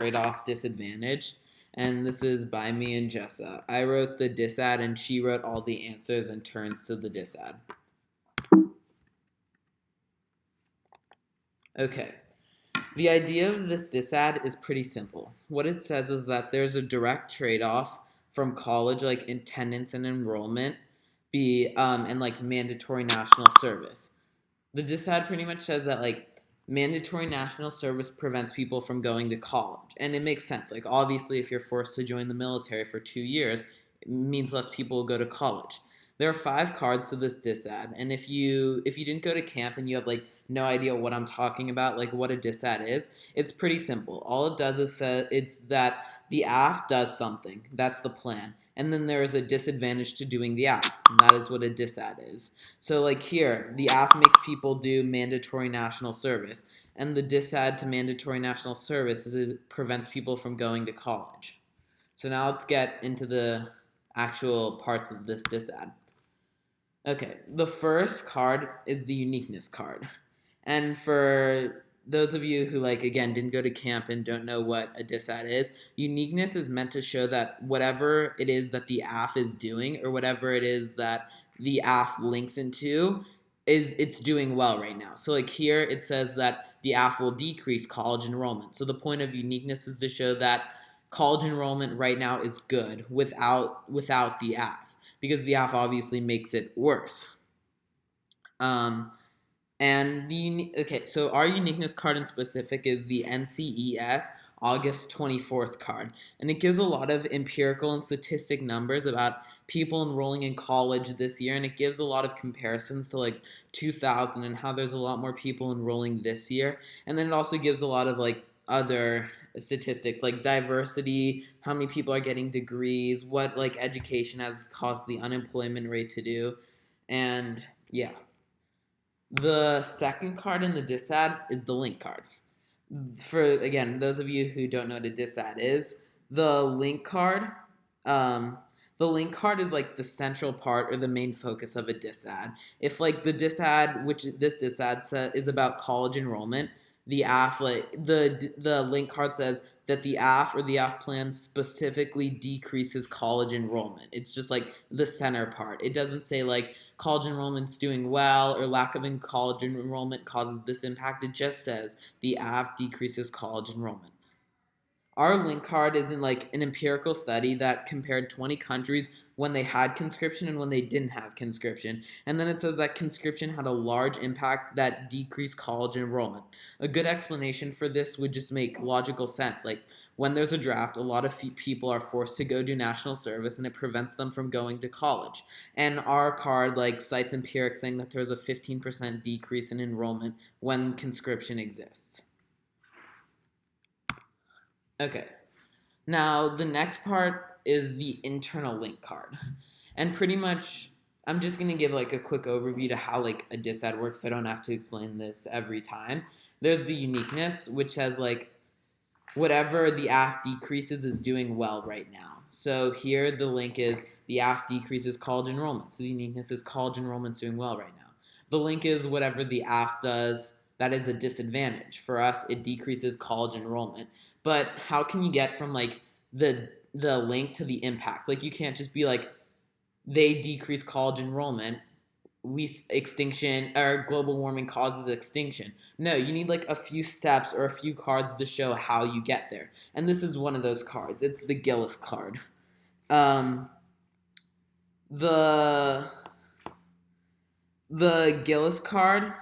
Tradeoff Disadvantage, and this is by me and Jessa. I wrote the Disad, and she wrote all the answers and turns to the Disad. Okay. The idea of this Disad is pretty simple. What it says is that there's a direct trade-off from college, like attendance and enrollment, and like mandatory national service. The Disad pretty much says that like mandatory national service prevents people from going to college, and it makes sense. Like obviously, if you're forced to join the military for 2 years, it means less people will go to college. There are 5 cards to this Disad, and if you didn't go to camp and you have like no idea what I'm talking about, like what a Disad is, it's pretty simple. All it does is say it's that the AF does something. That's the plan. And then there is a disadvantage to doing the AF, and that is what a Disad is. So like here, the AF makes people do mandatory national service, and the Disad to mandatory national service is it prevents people from going to college. So now let's get into the actual parts of this Disad. Okay, the first card is the Uniqueness card. And for those of you who, like, again, didn't go to camp and don't know what a Disad is, Uniqueness is meant to show that whatever it is that the AF is doing, or whatever it is that the AF links into, it's doing well right now. So, like, here it says that the AF will decrease college enrollment. So the point of Uniqueness is to show that college enrollment right now is good without the AF, because the AF obviously makes it worse. So our Uniqueness card in specific is the NCES August 24th card, and it gives a lot of empirical and statistic numbers about people enrolling in college this year, and it gives a lot of comparisons to like 2000 and how there's a lot more people enrolling this year, and then it also gives a lot of like other statistics like diversity, how many people are getting degrees, what like education has caused the unemployment rate to do, and yeah. The second card in the Disad is the link card. For, again, those of you who don't know what a Disad is, the link card is like the central part or the main focus of a Disad. If like the Disad, which this Disad is about college enrollment, the link card says that the AF or the AF plan specifically decreases college enrollment. It's just like the center part. It doesn't say like college enrollment's doing well or lack of college enrollment causes this impact. It just says the AF decreases college enrollment. Our link card is in like an empirical study that compared 20 countries when they had conscription and when they didn't have conscription. And then it says that conscription had a large impact that decreased college enrollment. A good explanation for this would just make logical sense. Like when there's a draft, a lot of people are forced to go do national service and it prevents them from going to college. And our card like cites empirics saying that there's a 15% decrease in enrollment when conscription exists. Okay, now the next part is the internal link card. And pretty much, I'm just going to give like a quick overview to how like a Disad works so I don't have to explain this every time. There's the Uniqueness, which says like whatever the AF decreases is doing well right now. So here the link is the AF decreases college enrollment. So the Uniqueness is college enrollment's doing well right now. The link is whatever the AF does, that is a disadvantage. For us, it decreases college enrollment. But how can you get from like the link to the impact? Like you can't just be like they decrease college enrollment, extinction or global warming causes extinction. No, you need like a few steps or a few cards to show how you get there. And this is one of those cards. It's the Gillis card. The Gillis card.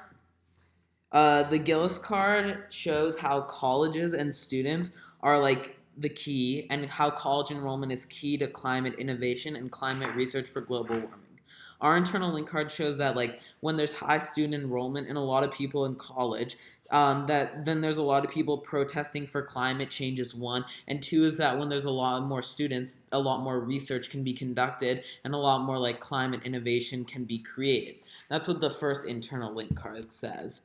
The Gillis card shows how colleges and students are like the key, and how college enrollment is key to climate innovation and climate research for global warming. Our internal link card shows that like when there's high student enrollment and a lot of people in college, that then there's a lot of people protesting for climate change is one, and two is that when there's a lot more students, a lot more research can be conducted and a lot more like climate innovation can be created. That's what the first internal link card says.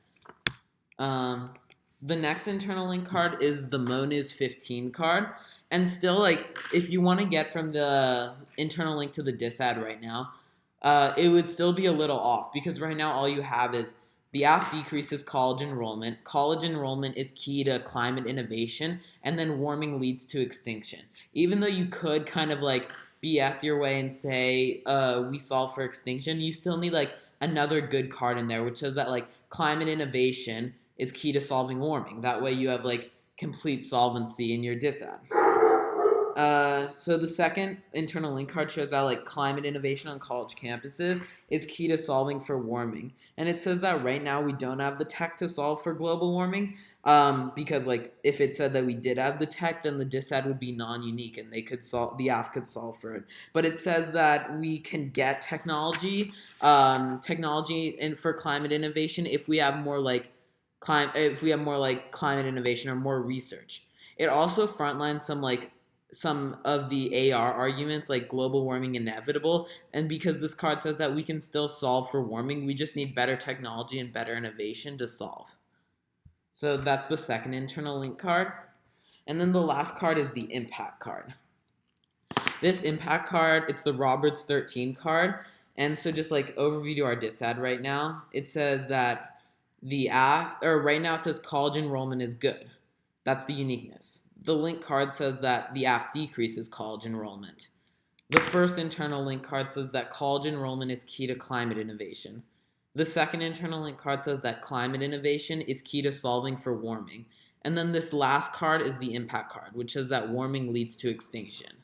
The next internal link card is the Moniz 15 card. And still, like, if you want to get from the internal link to the Disad right now, it would still be a little off because right now all you have is The AF decreases college enrollment. College enrollment is key to climate innovation, and then warming leads to extinction. Even though you could kind of like BS your way and say we solve for extinction, you still need like another good card in there, which says that like climate innovation is key to solving warming. That way you have like complete solvency in your Disad. So the second internal link card shows how like climate innovation on college campuses is key to solving for warming, and it says that right now we don't have the tech to solve for global warming. Because like if it said that we did have the tech, then the Disad would be non-unique, and they could solve the AF could solve for it. But it says that we can get technology and for climate innovation if we have more like climate innovation or more research. It also frontlines some of the AR arguments like global warming inevitable, and because this card says that we can still solve for warming, we just need better technology and better innovation to solve. So that's the second internal link card. And then the last card is the impact card. This impact card, it's the Roberts 13 card. And so just like overview to our Disad right now, it says that right now it says college enrollment is good. That's the uniqueness. The link card says that the AF decreases college enrollment. The first internal link card says that college enrollment is key to climate innovation. The second internal link card says that climate innovation is key to solving for warming. And then this last card is the impact card, which says that warming leads to extinction.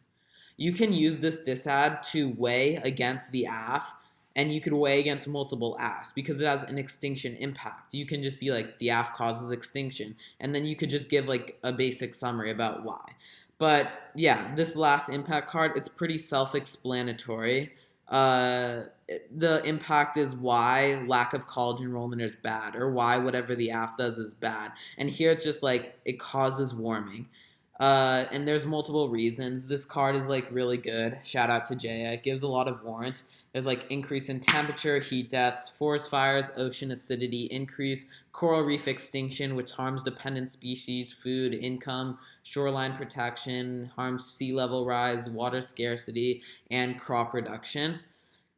You can use this Disad to weigh against the AF, and you could weigh against multiple AFs because it has an extinction impact. You can just be like, the AF causes extinction, and then you could just give like a basic summary about why. But yeah, this last impact card, it's pretty self-explanatory. The impact is why lack of college enrollment is bad, or why whatever the AF does is bad. And here it's just like, it causes warming. And there's multiple reasons. This card is like really good. Shout out to Jaya. It gives a lot of warrants. There's like increase in temperature, heat deaths, forest fires, ocean acidity increase, coral reef extinction, which harms dependent species, food, income, shoreline protection, harms sea level rise, water scarcity, and crop reduction.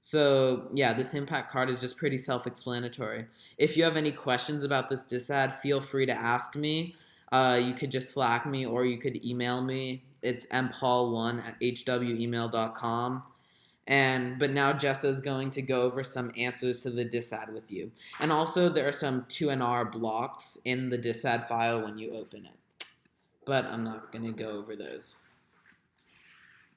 So yeah, this impact card is just pretty self-explanatory. If you have any questions about this Disad, feel free to ask me. You could just Slack me, or you could email me. It's mpaul1@hwemail.com. But now Jessa is going to go over some answers to the Disad with you. And also there are some 2NR blocks in the Disad file when you open it. But I'm not going to go over those.